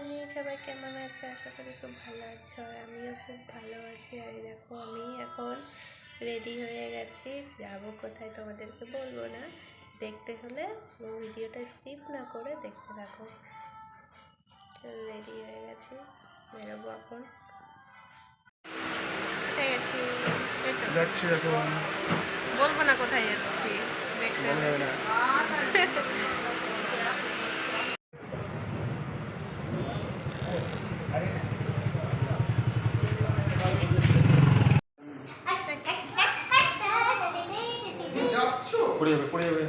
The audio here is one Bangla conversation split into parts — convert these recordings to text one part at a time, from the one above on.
মর্নিং, সবাই কেমন আছে? আশা করি খুব ভালো আছো। আর আমিও খুব ভালো আছি। আর দেখো, আমি এখন রেডি হয়ে গেছি। যাবো কোথায় তোমাদেরকে বলবো না, দেখতে হলে ভিডিওটা স্কিপ না করে দেখতে থাকো। রেডি হয়ে গেছি, বেরোবো এখন। কোথায় গেছি যাচ্ছি এখন, বলবো না কোথায় যাচ্ছি, দেখতে হবে না। পড়ে যাবে।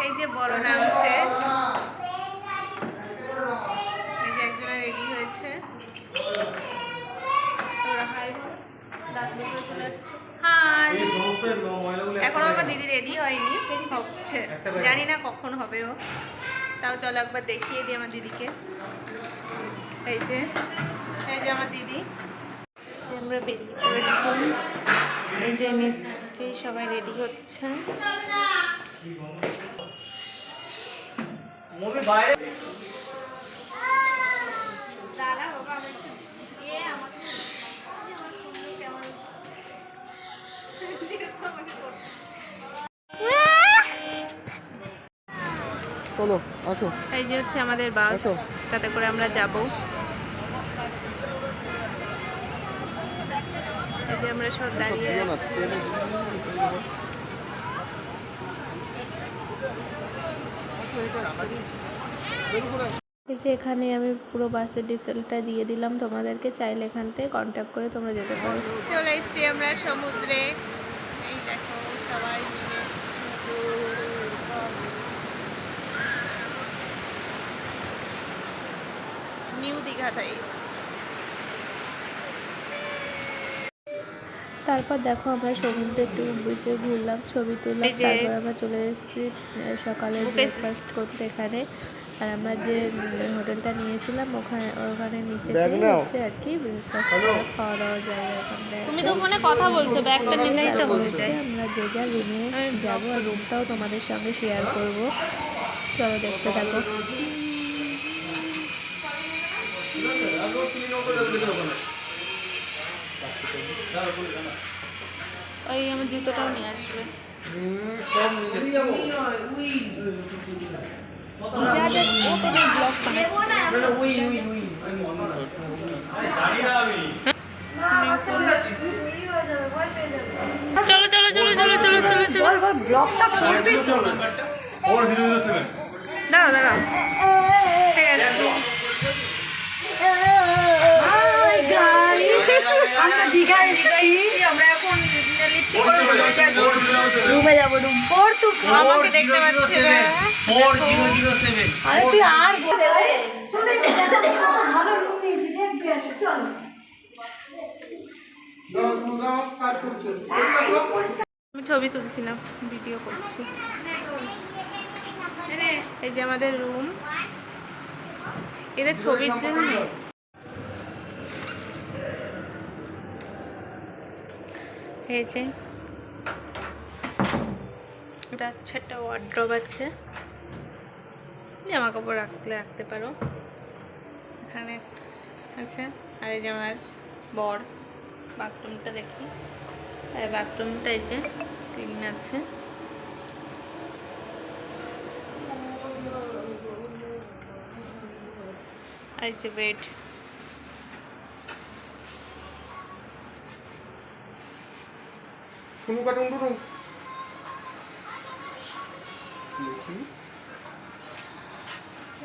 এই যে বড় নামছে, এই যে একজনে রেডি হয়েছে। হাই, এখনো আমার দিদি রেডি হয়নি, হচ্ছে, জানি না কখন হবে ও। তাও চলো একবার দেখিয়ে দিই আমার দিদিকে। এই যে আমার দিদি, আমরা বেরিয়ে পড়েছি। এই যে নিচে সবাই রেডি হচ্ছে। চলো আসো। এই যে হচ্ছে আমাদের বাস, তাতে করে আমরা যাব। এই যে আমরা সব দাঁড়িয়ে আছি। এই যে এখানে আমি পুরো বাসের ডিটেলটা দিয়ে দিলাম তোমাদেরকে, চাইলে এখান থেকে কন্ট্যাক্ট করে তোমরা যেতে পারো। চলে এসেছি আমরা সমুদ্রে। এই দেখো সবাই মিলে নিউ দীঘাটাই। তারপর দেখো আমরা সমুদ্রে একটু বিচে ঘুরলাম, ছবি তুললাম। তারপর আমরা চলে এসেছি সকালের ব্রেকফাস্ট করতে এখানে। আর আমরা যে হোটেলটা নিয়েছিলাম ওখানে নিচে হচ্ছে আর কি ব্রেকফাস্ট খাওয়া দাওয়ার জায়গা। তুমি তো ফোনে কথা বলছো, ব্যাগটা নিলেই তো হয়ে যায়। আমরা যে যা রুমে যাবো, আর রুমটাও তোমাদের সঙ্গে শেয়ার করবো। চলো দেখতে থাকো। ওই আমার জুতোটাও নিয়ে আসবে। যা যা ও তুমি ব্লগ চলো চলো চলো চলো চলো চলো চলো ব্লগটা করবি তো। দাঁড়াও দাঁড়াও, ঠিক আছে। আমরা দীঘায় এসেছি, আমরা এখন রুমে যাবো। রুম 4 তো আমাকে দেখতে পাচ্ছি না। 4007। আরে তুই আর চলে যা, ভালো রুম নিয়েছি, দেখবি আছে। চলো আমি ছবি তুলছিলাম, ভিডিও করছি। এই যে আমাদের রুম, এদের ছবির জন্য। এই যে এটা আচ্ছা একটা ওয়ার্ড্রব আছে, জামা কাপড় রাখতে পারো এখানে আছে। আর এই যে আমার বর, বাথরুমটা দেখি। আর বাথরুমটা এই যে ক্লিন আছে। আর এই যে বেড।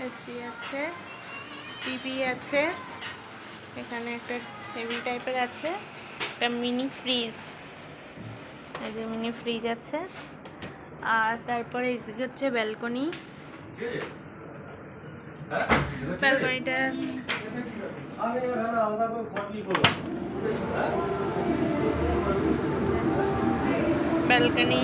এসি আছে, টিভি আছে, এখানে একটা টেবিল টাইপের আছে, একটা মিনি ফ্রিজ। এই যে মিনি ফ্রিজ আছে। আর তারপরে এই হচ্ছে ব্যালকনি। ব্যালকনিটা ব্যালকনি